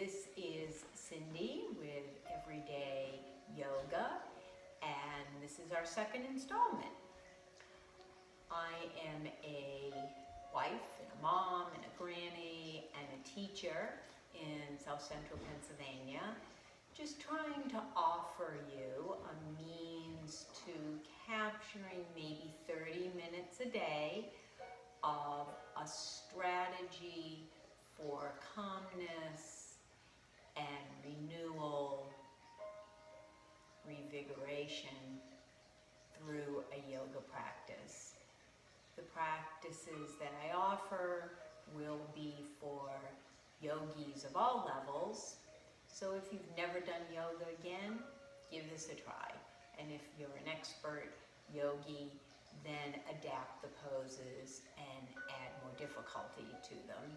This is Cindy with Everyday Yoga, and this is our second installment. I am a wife and a mom and a granny and a teacher in South Central Pennsylvania, just trying to offer you a means to capturing maybe 30 minutes a day of a strategy for calmness and renewal, revigoration through a yoga practice. The practices that I offer will be for yogis of all levels. So if you've never done yoga again, give this a try. And if you're an expert yogi, then adapt the poses and add more difficulty to them.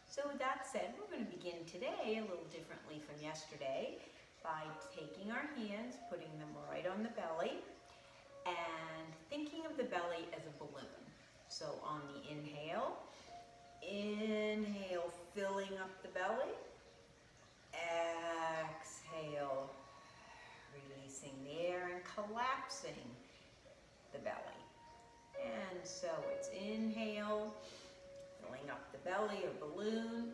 So with that said, we're going to begin today a little differently from yesterday by taking our hands, putting them right on the belly, and thinking of the belly as a balloon. So on the inhale, filling up the belly. Exhale, releasing the air and collapsing the belly. And so it's inhale, filling up the belly or balloon.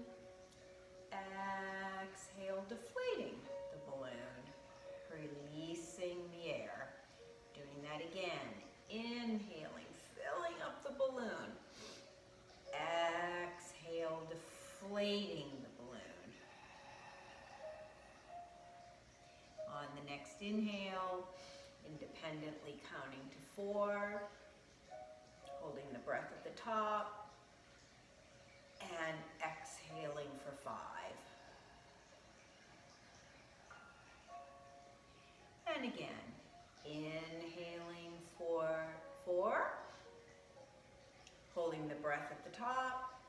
Exhale, deflating the balloon, releasing the air. Doing that again. Inhaling, filling up the balloon. Exhale, deflating the balloon. On the next inhale, independently counting to 4, holding the breath at the top, and exhaling for 5. And again, inhaling for 4, holding the breath at the top,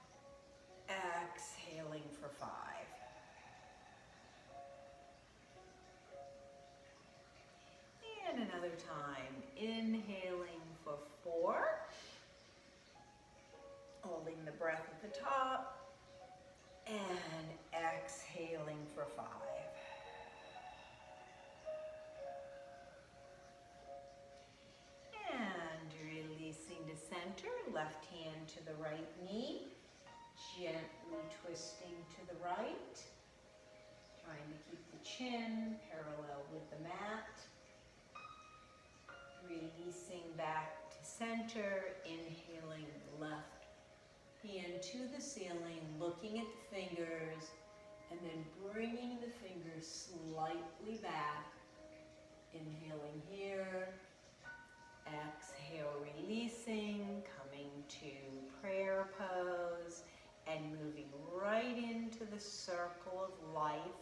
exhaling for 5. And another time, inhaling for 4, holding the breath at the top, and exhaling for 5. And releasing to center, left hand to the right knee, gently twisting to the right, trying to keep the chin parallel with the mat. Releasing back to center, inhaling the left hand to the ceiling, looking at the fingers, and then bringing the fingers slightly back. Inhaling here, exhale, releasing, coming to prayer pose, and moving right into the circle of life,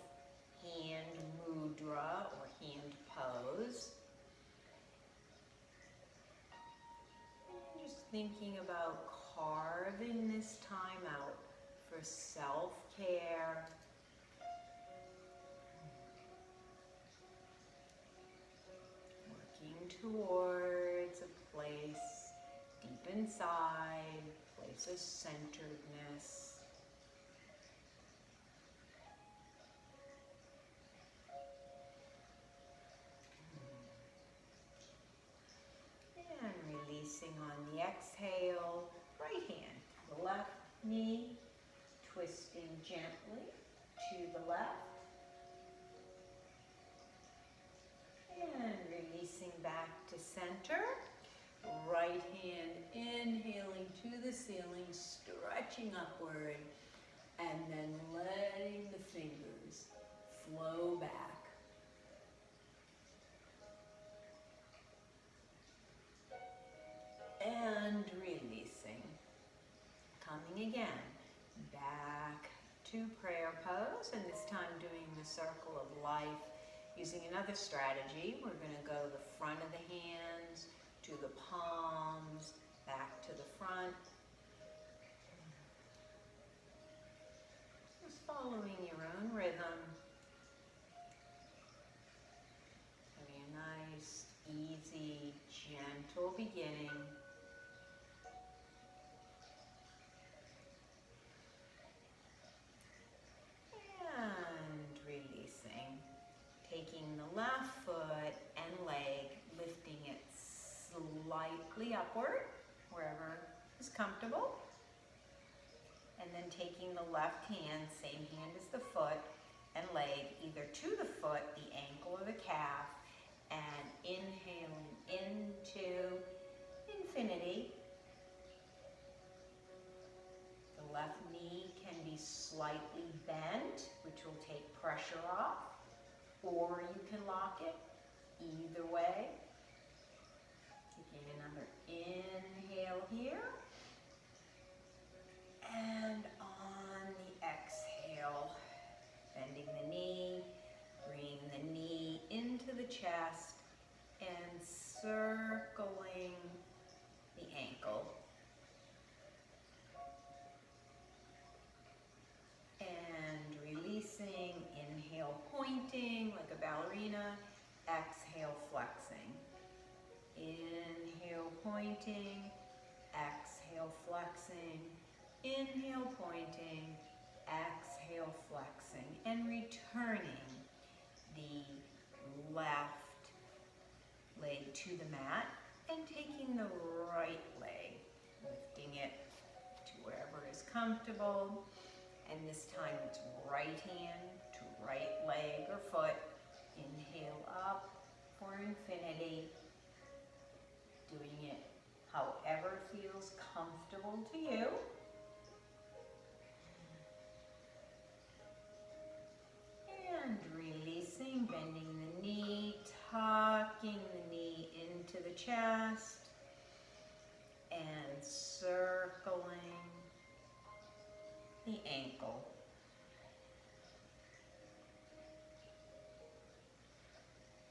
hand mudra or hand pose. Thinking about carving this time out for self-care. Working towards a place deep inside, a place of centeredness. Releasing on the exhale, right hand to the left knee, twisting gently to the left. And releasing back to center. Right hand inhaling to the ceiling, stretching upward, and then letting the fingers flow back. And releasing. Coming again, back to prayer pose, and this time doing the circle of life using another strategy. We're going to go the front of the hands to the palms, back to the front. Just following your own rhythm. Having a nice, easy, gentle beginning. taking the left foot and leg, lifting it slightly upward, wherever is comfortable. And then taking the left hand, same hand as the foot and leg, either to the foot, the ankle, or the calf, and inhaling into infinity. The left knee can be slightly bent, which will take pressure off, or you can lock it, either way. Taking another inhale here. And on the exhale, bending the knee, bringing the knee into the chest and circling the ankle. And releasing, inhale pointing like a ballerina, exhale flexing. Inhale pointing, exhale flexing. Inhale pointing, exhale flexing, and returning the left leg to the mat and taking the right leg, lifting it to wherever is comfortable. And this time it's right hand to right leg or foot. Inhale up for infinity, doing it however feels comfortable to you. And releasing, bending the knee, tucking the knee into the chest, and circling the ankle.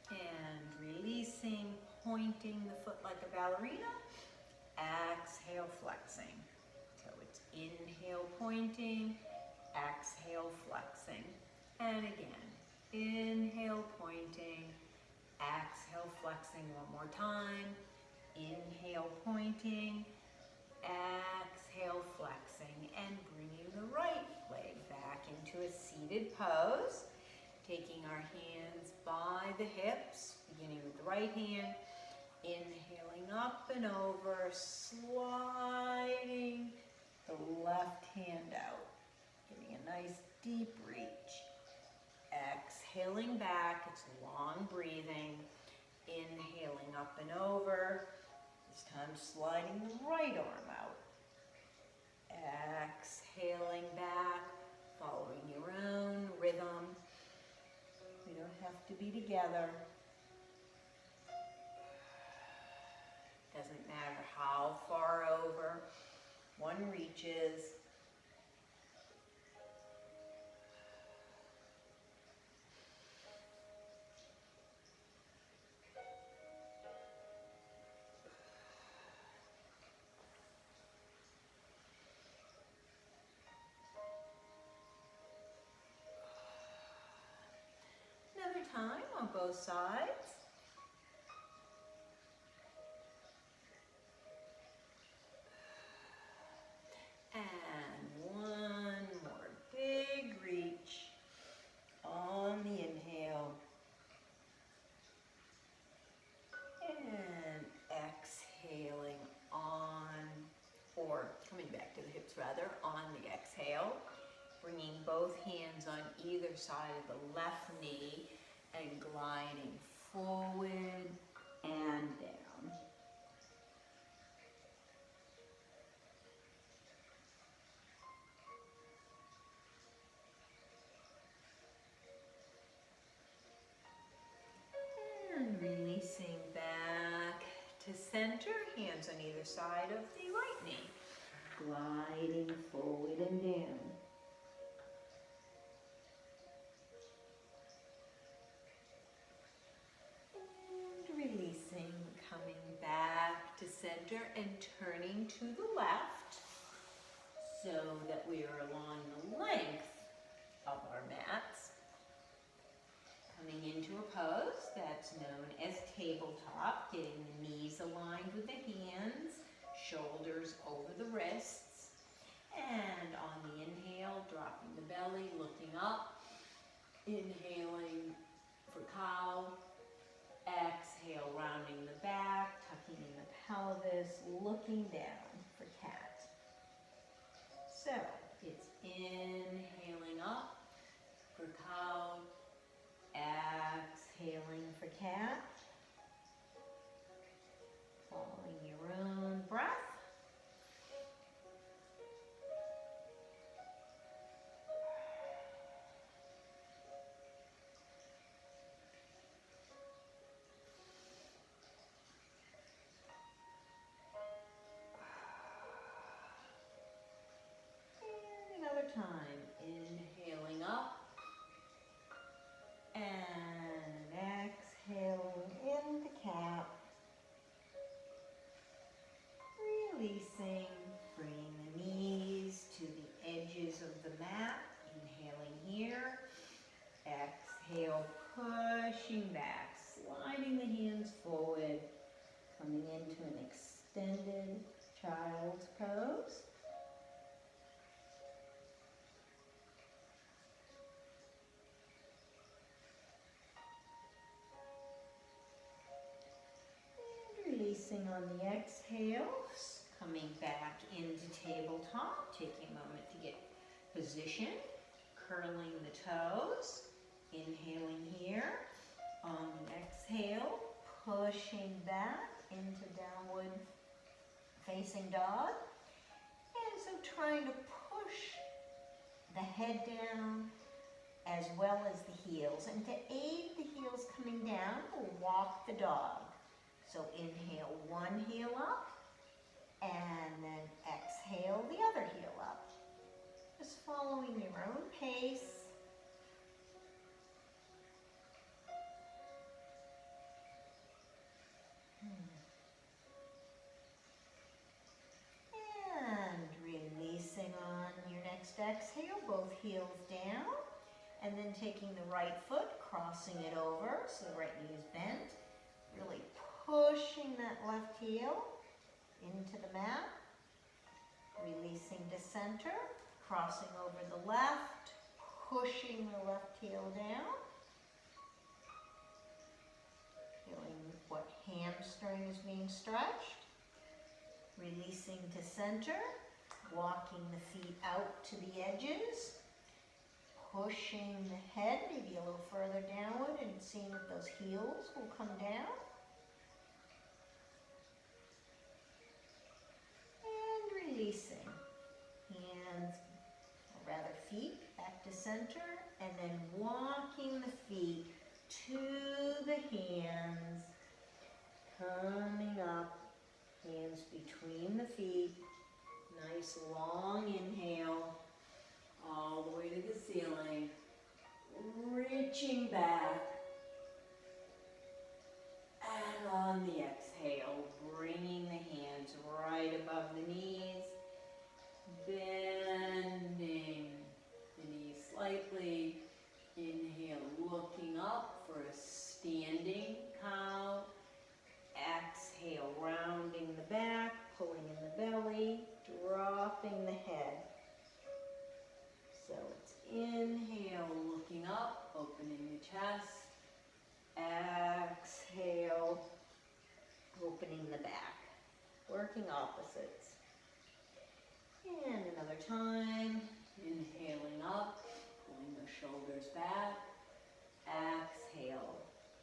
And releasing, pointing the foot like a ballerina, exhale flexing. So it's inhale pointing, exhale flexing. And again, inhale pointing, exhale flexing one more time. Inhale pointing, exhale flexing, and bringing the right leg back into a seated pose. Taking our hands by the hips, beginning with the right hand, inhaling up and over, sliding the left hand out, getting a nice deep reach. Exhaling back, it's long breathing. Inhaling up and over, this time sliding the right arm out. Exhaling back, following your own rhythm. We don't have to be together. Doesn't matter how far over one reaches. Another time on both sides. And one more big reach on the inhale. And exhaling on, or coming back to the hips rather, on the exhale. Bringing both hands on either side of the left knee and gliding forward and down. And releasing back to center, hands on either side of the right knee. Gliding forward and down. Releasing, coming back to center and turning to the left so that we are along the length of our mats. Coming into a pose that's known as tabletop, getting the knees aligned with the hands, shoulders over the wrists, and on the inhale, dropping the belly, looking up, inhaling for cow. Exhale, rounding the back, tucking in the pelvis, looking down for cat. So it's inhaling up for cow, exhaling for cat, following your own breath. And another time, inhaling up and exhaling into cat. Releasing, bringing the knees to the edges of the mat. Inhaling here. Exhale, pushing back, sliding the hands forward, coming into an extended child's pose. And releasing on the exhales, coming back into tabletop, taking a moment to get positioned, curling the toes. Inhaling here, on the exhale, pushing back into downward facing dog. And so trying to push the head down as well as the heels. And to aid the heels coming down, we'll walk the dog. So inhale one heel up, and then exhale the other heel up. Just following your own pace. And releasing on your next exhale, both heels down. And then taking the right foot, crossing it over so the right knee is bent. Really pushing that left heel into the mat. Releasing to center, crossing over the left, pushing the left heel down. Feeling what hamstring is being stretched. Releasing to center, walking the feet out to the edges. Pushing the head maybe a little further downward and seeing if those heels will come down. And releasing. Hands, or rather feet, back to center. And then walking the feet to the hands. Coming up. Hands between the feet. Nice long inhale. All the way to the ceiling, reaching back, and on the exhale, bringing the hands right above the knees, bending the knees slightly. Inhale, looking up for a standing cow. Exhale, rounding the back, pulling in the belly, dropping the head. So it's inhale, looking up, opening the chest. Exhale, opening the back. Working opposites. And another time, inhaling up, pulling the shoulders back. Exhale,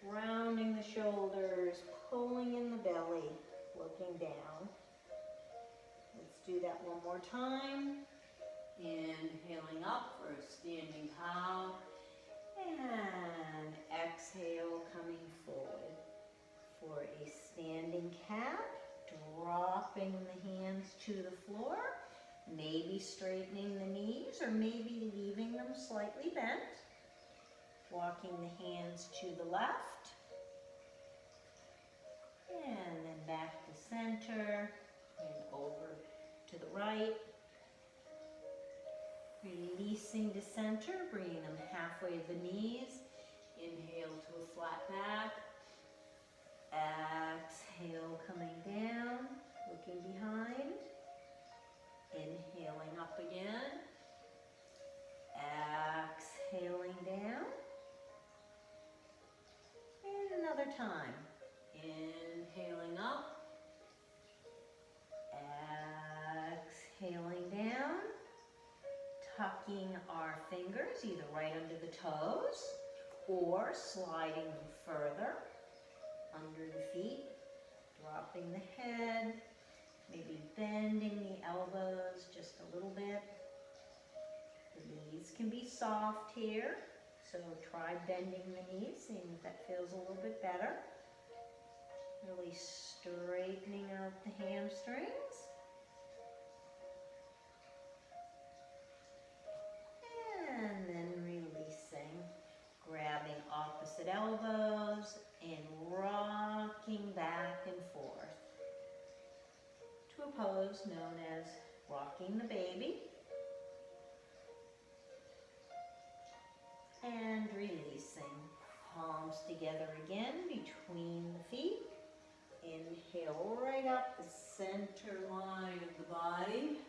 rounding the shoulders, pulling in the belly, looking down. Let's do that one more time. Inhaling up for a standing cow, and exhale, coming forward for a standing cat, dropping the hands to the floor, maybe straightening the knees or maybe leaving them slightly bent, walking the hands to the left, and then back to center, and over to the right. Releasing to center, bringing them halfway to the knees. Inhale to a flat back. Exhale, coming down, looking behind. Inhaling up again. Exhaling down. time. Inhaling up, exhaling down, tucking our fingers either right under the toes or sliding them further under the feet, dropping the head, maybe bending the elbows just a little bit. The knees can be soft here, so try bending the knees, seeing if that feels a little bit better. Really straightening out the hamstrings. And then releasing, grabbing opposite elbows and rocking back and forth to a pose known as rocking the baby. And releasing, palms together again between the feet. Inhale right up the center line of the body,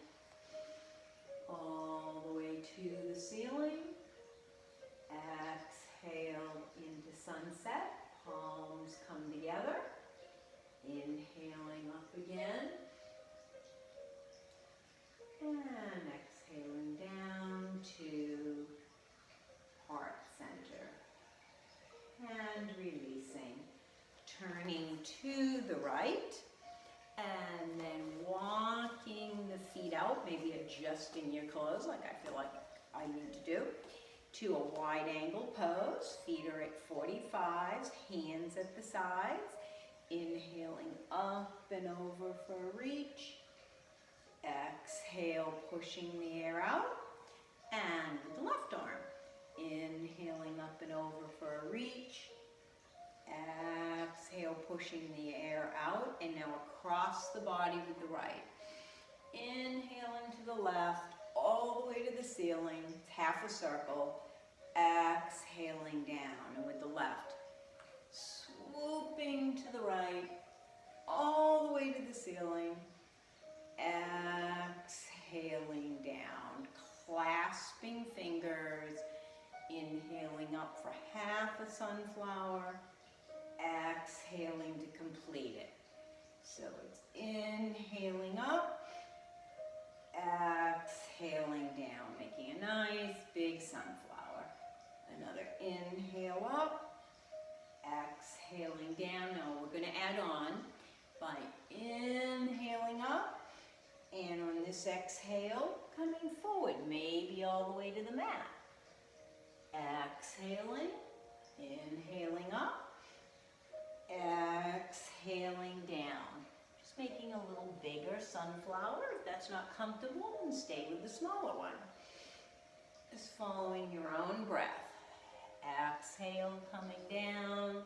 all the way to the ceiling. Exhale into sunset, palms come together. Inhaling up again. And exhaling down to heart center. And releasing. Turning to the right. And then walking the feet out, maybe adjusting your clothes like I feel like I need to do, to a wide angle pose. Feet are at 45s, hands at the sides. Inhaling up and over for a reach. Exhale, pushing the air out. And with the left arm, inhaling up and over for a reach. Exhale, pushing the air out, and now across the body with the right. Inhaling to the left, all the way to the ceiling, it's half a circle. Exhaling down, and with the left, swooping to the right, all the way to the ceiling. Exhaling down, clasping fingers, inhaling up for half a sunflower. Exhaling to complete it. So it's inhaling up, exhaling down, making a nice big sunflower. Another inhale up, exhaling down. Now we're going to add on by inhaling up, and on this exhale, coming forward, maybe all the way to the mat. Exhaling, inhaling up, exhaling down. Just making a little bigger sunflower. If that's not comfortable, then stay with the smaller one. Just following your own breath. Exhale, coming down.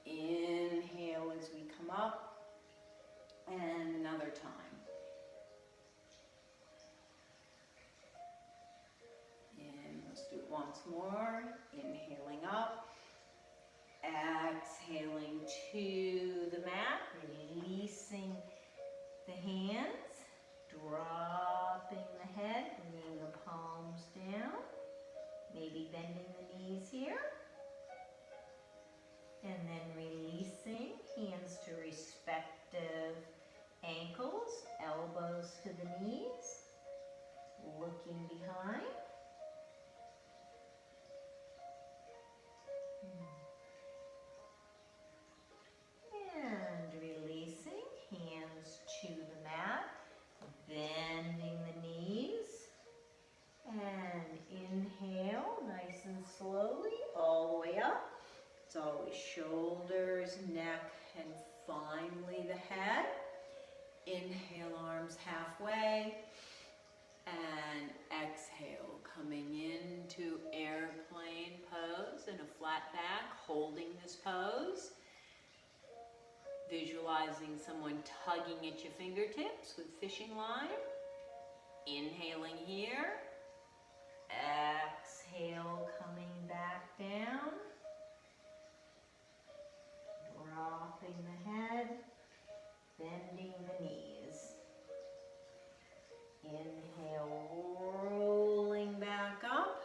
Inhale as we come up. And another time. And let's do it once more. Inhaling up. Exhaling to the mat, releasing the hands, dropping the head, bringing the palms down, maybe bending the knees here, and then releasing, hands to respective ankles, elbows to the knees, looking behind. And releasing, hands to the mat, bending the knees, and inhale nice and slowly all the way up. It's always shoulders, neck, and finally the head. Inhale, arms halfway, and exhale, coming into airplane pose in a flat back, holding this pose. Visualizing someone tugging at your fingertips with fishing line. Inhaling here. Exhale, coming back down. Dropping the head. Bending the knees. Inhale, rolling back up.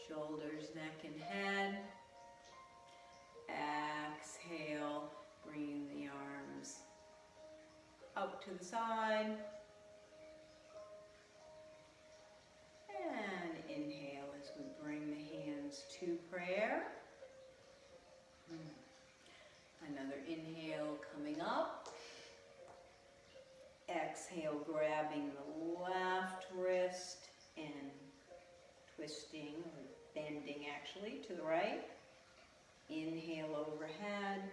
Shoulders, neck, and head. to the side. And inhale as we bring the hands to prayer. Another inhale coming up. Exhale, grabbing the left wrist and twisting, or bending actually, to the right. Inhale overhead.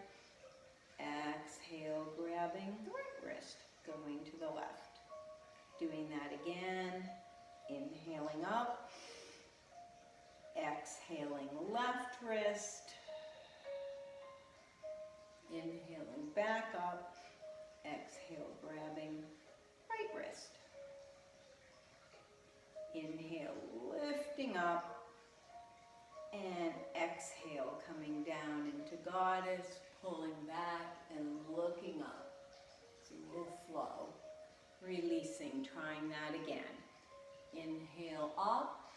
Exhale, grabbing the right wrist, going to the left. Doing that again. Inhaling up. Exhaling left wrist. Inhaling back up. Exhale, grabbing right wrist. Inhale, lifting up. And exhale, coming down into Goddess, pulling back and looking up. So we'll flow. Releasing, trying that again. Inhale up.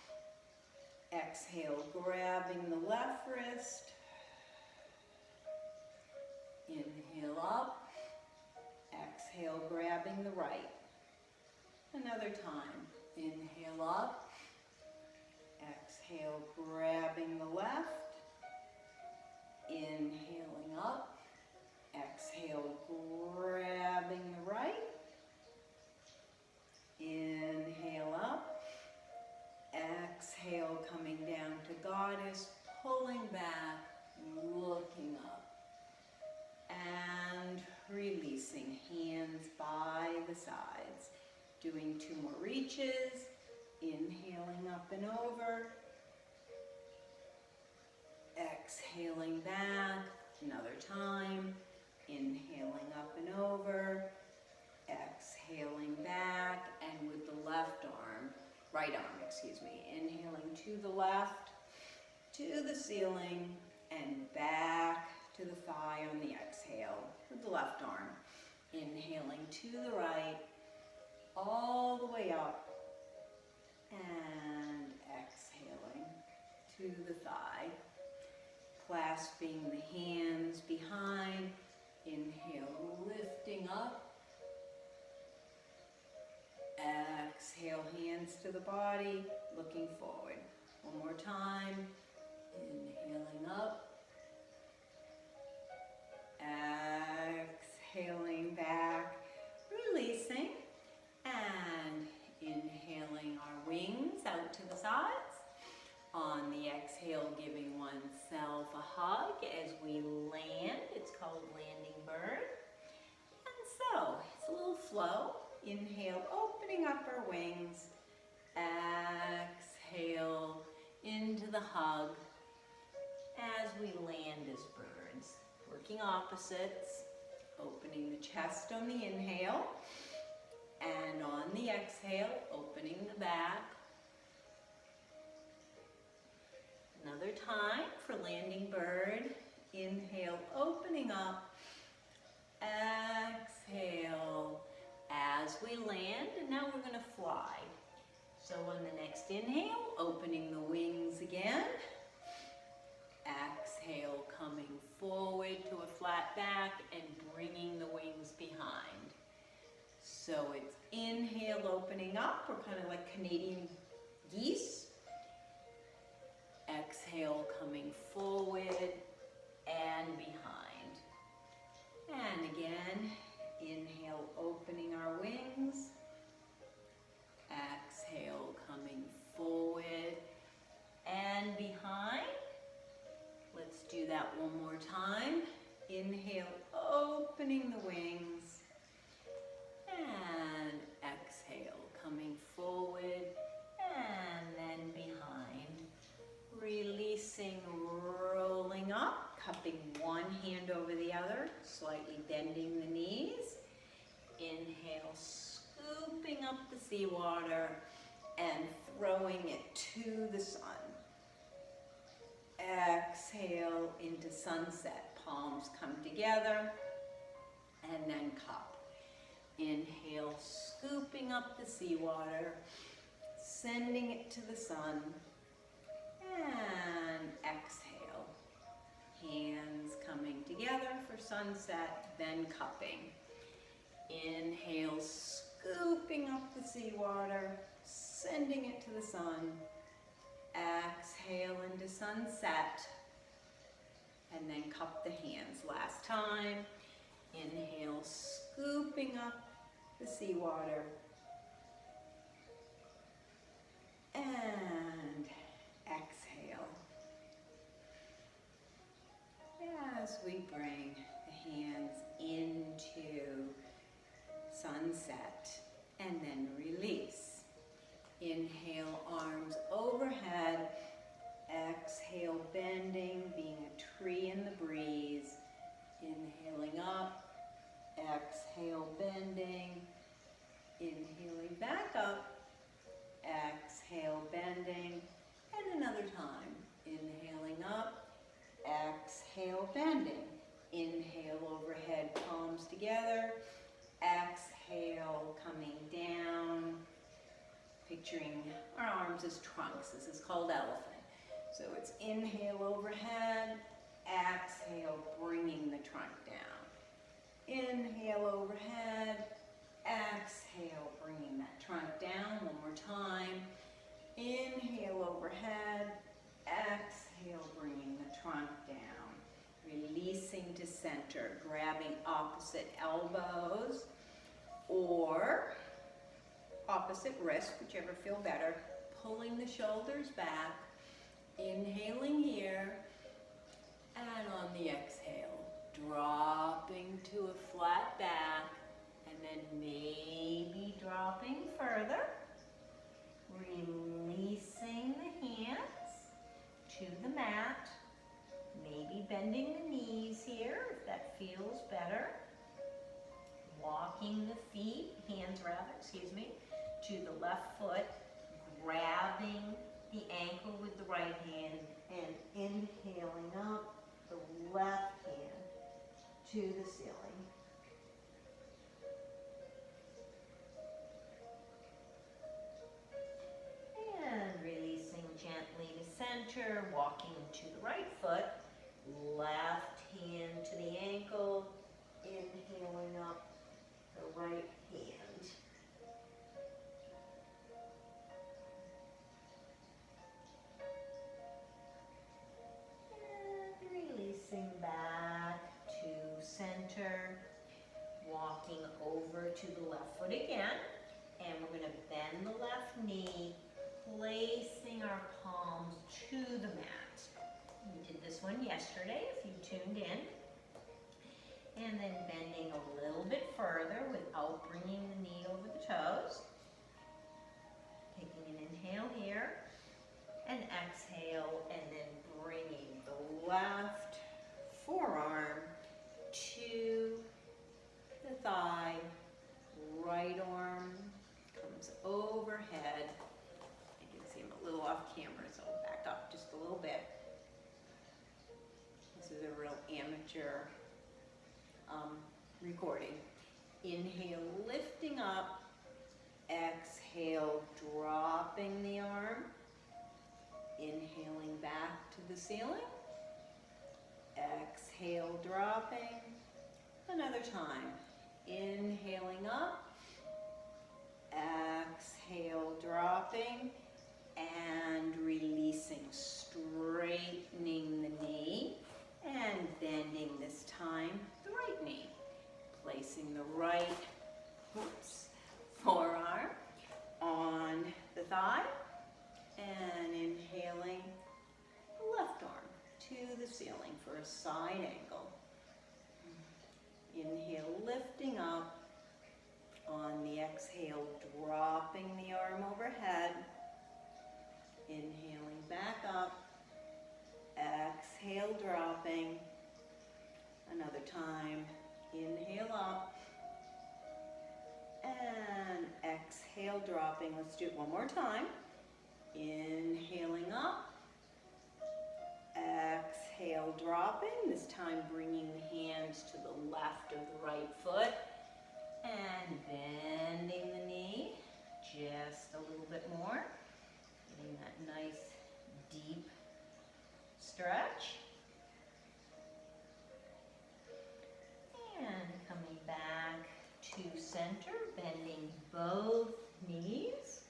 Exhale, grabbing the left wrist. Inhale up. Exhale, grabbing the right. Another time. Inhale up. Exhale, grabbing the left. Inhaling up. Exhale, grabbing the right. Inhale up. Exhale, coming down to Goddess, pulling back, looking up. And releasing, hands by the sides. Doing 2 more reaches. Inhaling up and over. Exhaling back, another time. Inhaling up and over. Exhaling back, and with the left arm, right arm, excuse me. Inhaling to the left, to the ceiling, and back to the thigh on the exhale with the left arm. Inhaling to the right, all the way up, and exhaling to the thigh. Clasping the hands behind. Inhale, lifting up. Exhale, hands to the body, looking forward. One more time. Inhaling up. Exhaling back, releasing, and inhaling our wings out to the sides. On the exhale, giving oneself a hug as we land. It's called landing bird. And so, it's a little flow. Inhale, opening up our wings. Exhale into the hug as we land as birds. Working opposites, opening the chest on the inhale, and on the exhale, opening the back. Another time for landing bird. Inhale, opening up. Exhale as we land, and now we're going to fly. So on the next inhale, opening the wings again. Exhale, coming forward to a flat back and bringing the wings behind. So it's inhale, opening up. We're kind of like Canadian geese. Exhale, coming forward and behind. And again, inhale, opening our wings. Exhale, coming forward and behind. Let's do that one more time. Inhale, opening the wings. And exhale, coming forward and then behind. Releasing, rolling up, cupping one hand over the other, slightly bending the knees. Inhale, scooping up the seawater and throwing it to the sun. Exhale into sunset. Palms come together and then cup. Inhale, scooping up the seawater, sending it to the sun. And exhale. Hands coming together for sunset, then cupping. Inhale, scooping up the seawater, sending it to the sun. Exhale into sunset. And then cup the hands. Last time. Inhale, scooping up the seawater. And exhale. As we bring the hands into sunset and then release. Inhale, arms overhead. Exhale, bending, being a tree in the breeze. Inhaling up. Exhale, bending. Inhaling back up. Exhale, bending. And another time. Inhaling up. Exhale, bending. Inhale, overhead, palms together. Exhale, coming down. Picturing our arms as trunks. This is called elephant. So it's inhale, overhead. Exhale, bringing the trunk down. Inhale, overhead. Exhale, bringing that trunk down. One more time. Inhale, overhead. Exhale, bringing the trunk down. Releasing to center, grabbing opposite elbows or opposite wrist, whichever feel better. Pulling the shoulders back. Inhaling here. And on the exhale, dropping to a flat back. And then maybe dropping further. Releasing the hands to the mat. Maybe bending the knees here if that feels better. Walking the feet, hands rather, excuse me, to the left foot. Grabbing the ankle with the right hand and inhaling up the left hand to the ceiling. And releasing gently to center, walking to the right foot, left hand to the ankle, inhaling up the right hand. And releasing back to center, walking over to the left foot again, and we're going to bend the left knee, placing our palms to the mat. We did this one yesterday if you tuned in. And then bending a little bit further without bringing the knee over the toes. Taking an inhale here, and exhale, and then bringing the left forearm to the thigh. Right arm comes overhead. You can see I'm a little off camera, so I'll back up just a little bit. This is a real amateur recording. Inhale, lifting up. Exhale, dropping the arm. Inhaling back to the ceiling. Exhale, dropping. Another time. Inhaling up. Exhale, dropping. And releasing, straightening the knee. And bending this time the right knee. Placing the right forearm on the thigh. And inhaling the left arm to the ceiling for a side angle. Inhale, lifting up. On the exhale, dropping the arm overhead. Inhaling back up. Exhale, dropping. Another time. Inhale up. And exhale, dropping. Let's do it one more time. Inhaling up. Exhale, dropping. This time bringing the hands to the left of the right foot. And bending the knee just a little bit more. Getting that nice deep stretch. And coming back to center, bending both knees.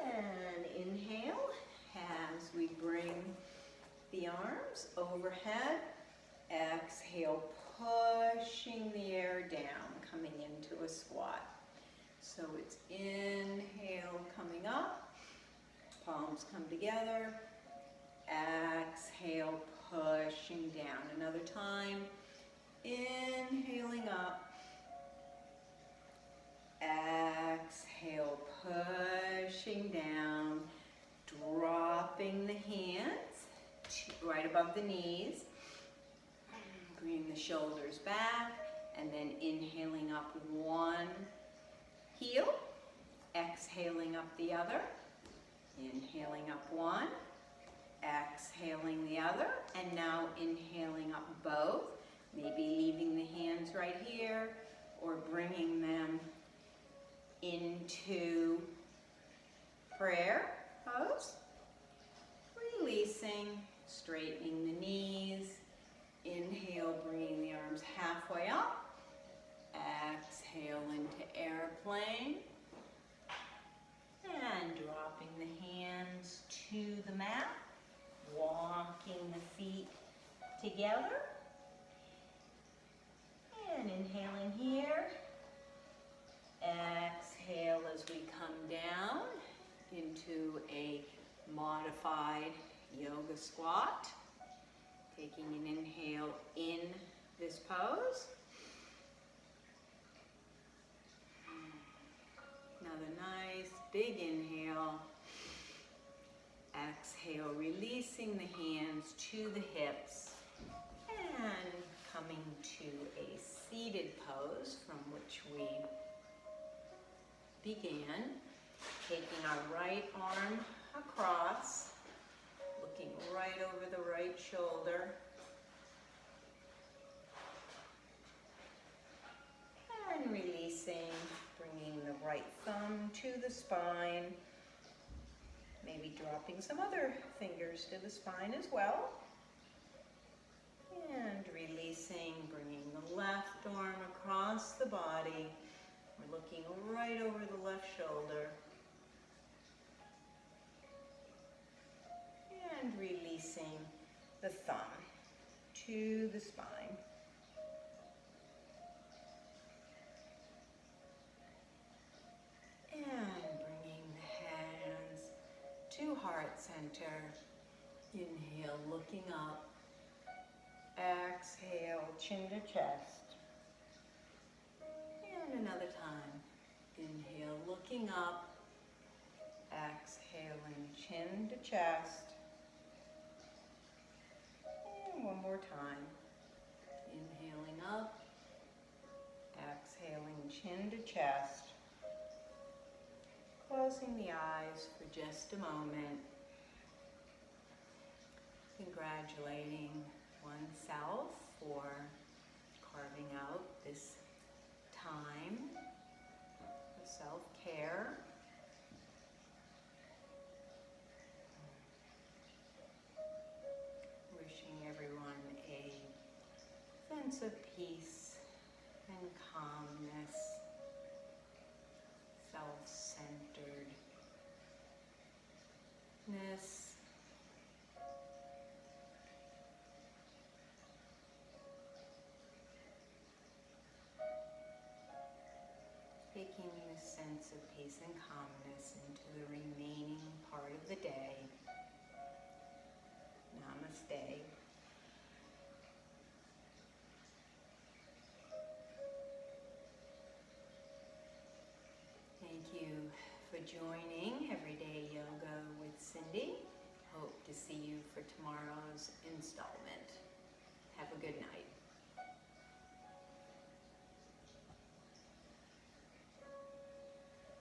And inhale as we bring the arms overhead. Exhale, pushing the air down, coming into a squat. So it's inhale, coming up, palms come together. Exhale, pushing down. Another time. Inhaling up. Exhale, pushing down. Dropping the hands right above the knees. Bring the shoulders back. And then inhaling up one heel. Exhaling up the other. Inhaling up one. Exhaling the other. And now inhaling up both. Maybe leaving the hands right here or bringing them into prayer pose. Releasing, straightening the knees. Inhale, bringing the arms halfway up. Exhale into airplane. And dropping the hands to the mat. Walking the feet together. And inhaling here. Exhale as we come down into a modified yoga squat. Taking an inhale in this pose. Another nice big inhale. Exhale, releasing the hands to the hips and coming to a seated pose from which we began. Taking our right arm across, looking right over the right shoulder. And releasing, bringing the right thumb to the spine. Maybe dropping some other fingers to the spine as well. And releasing, bringing the left arm across the body. We're looking right over the left shoulder. And releasing the thumb to the spine. And bringing the hands to heart center. Inhale, looking up. Exhale, chin to chest. And another time. Inhale, looking up. Exhaling, chin to chest. And one more time. Inhaling up. Exhaling, chin to chest. Closing the eyes for just a moment. Congratulating oneself for carving out this time for self-care. Wishing everyone a sense of peace and calmness, self-centeredness. Taking this sense of peace and calmness into the remaining part of the day. Namaste. Thank you for joining Everyday Yoga with Cindy. Hope to see you for tomorrow's installment. Have a good night.